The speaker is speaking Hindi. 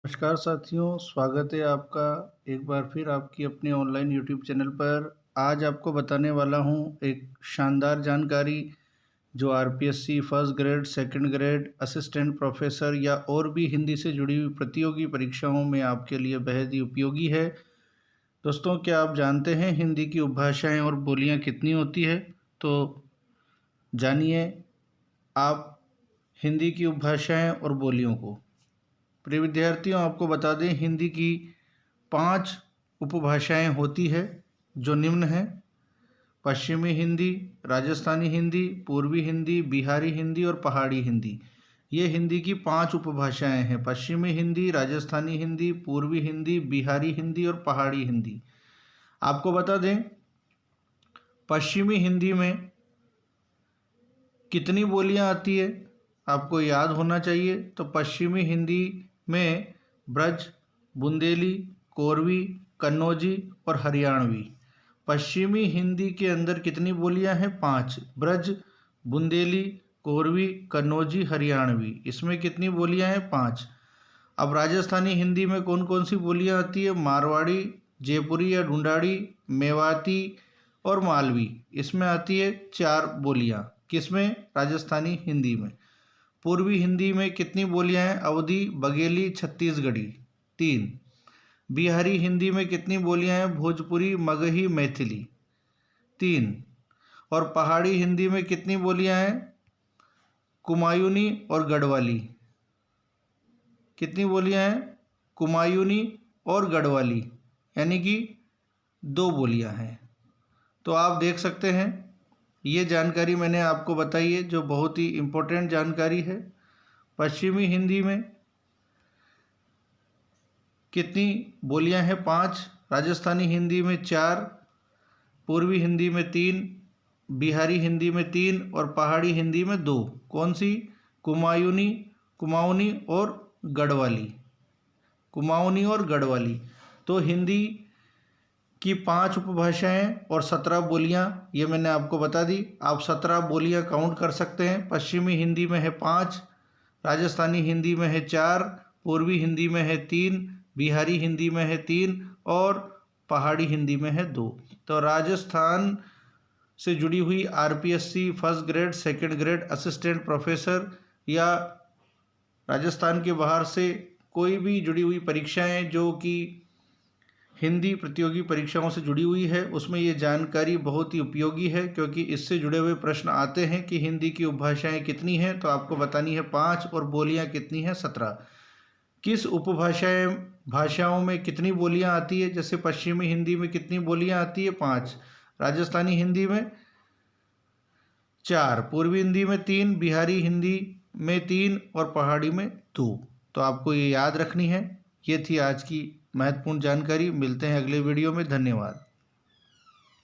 नमस्कार साथियों, स्वागत है आपका एक बार फिर आपकी अपने ऑनलाइन यूट्यूब चैनल पर। आज आपको बताने वाला हूँ एक शानदार जानकारी जो RPSC first grade, second grade, assistant professor या और भी हिंदी से जुड़ी हुई प्रतियोगी परीक्षाओं में आपके लिए बेहद ही उपयोगी है। दोस्तों, क्या आप जानते हैं हिंदी की उपभाषाएं और बोलियां कितनी होती है? तो जानिए आप हिंदी की उपभाषाएं और बोलियों को। प्रिय विद्यार्थियों, आपको बता दें हिंदी की 5 उपभाषाएं होती है जो निम्न हैं: पश्चिमी हिंदी, राजस्थानी हिंदी, पूर्वी हिंदी, बिहारी हिंदी और पहाड़ी हिंदी। ये हिंदी की 5 उपभाषाएं हैं: पश्चिमी हिंदी, राजस्थानी हिंदी, पूर्वी हिंदी, बिहारी हिंदी और पहाड़ी हिंदी। आपको बता दें पश्चिमी हिंदी में कितनी बोलियां आती है, आपको याद होना चाहिए। तो पश्चिमी हिंदी में ब्रज, बुंदेली, कोरवी, कन्नौजी और हरियाणवी। पश्चिमी हिंदी के अंदर कितनी बोलियां हैं? 5: ब्रज, बुंदेली, कोरवी, कन्नौजी, हरियाणवी। इसमें कितनी बोलियां हैं? 5। अब राजस्थानी हिंदी में कौन कौन सी बोलियां आती है? मारवाड़ी, जयपुरी या ढूंढाड़ी, मेवाती और मालवी। इसमें आती है 4 बोलियां। किसमें? राजस्थानी हिंदी में। पूर्वी हिंदी में कितनी बोलियां हैं? अवधी, बघेली, छत्तीसगढ़ी। 3। बिहारी हिंदी में कितनी बोलियां हैं? भोजपुरी, मगही, मैथिली। 3। और पहाड़ी हिंदी में कितनी बोलियां हैं? कुमायूनी और गढ़वाली। कितनी बोलियां हैं? कुमायूनी और गढ़वाली, यानी कि 2 बोलियां हैं। तो आप देख सकते हैं ये जानकारी मैंने आपको बताई है जो बहुत ही इम्पोर्टेंट जानकारी है। पश्चिमी हिंदी में कितनी बोलियां हैं? 5। राजस्थानी हिंदी में 4, पूर्वी हिंदी में 3, बिहारी हिंदी में 3 और पहाड़ी हिंदी में 2। कौन सी? कुमायूनी, कुमाऊनी और गढ़वाली। कुमाऊनी और गढ़वाली। तो हिंदी की 5 उपभाषाएं और 17 बोलियां ये मैंने आपको बता दी। आप 17 बोलियां काउंट कर सकते हैं। पश्चिमी हिंदी में है 5, राजस्थानी हिंदी में है 4, पूर्वी हिंदी में है 3, बिहारी हिंदी में है 3 और पहाड़ी हिंदी में है 2। तो राजस्थान से जुड़ी हुई RPSC first grade, second grade, assistant professor या राजस्थान के बाहर से कोई भी जुड़ी हुई परीक्षाएं जो कि हिंदी प्रतियोगी परीक्षाओं से जुड़ी हुई है, उसमें ये जानकारी बहुत ही उपयोगी है, क्योंकि इससे जुड़े हुए प्रश्न आते हैं कि हिंदी की उपभाषाएं कितनी हैं, तो आपको बतानी है 5 और बोलियां कितनी हैं? 17। किस भाषाओं में कितनी बोलियां आती है? जैसे पश्चिमी हिंदी में कितनी बोलियां आती है? 5। राजस्थानी हिंदी में 4, पूर्वी हिंदी में 3, बिहारी हिंदी में 3 और पहाड़ी में 2। तो आपको ये याद रखनी है। ये थी आज की महत्वपूर्ण जानकारी। मिलते हैं अगले वीडियो में। धन्यवाद।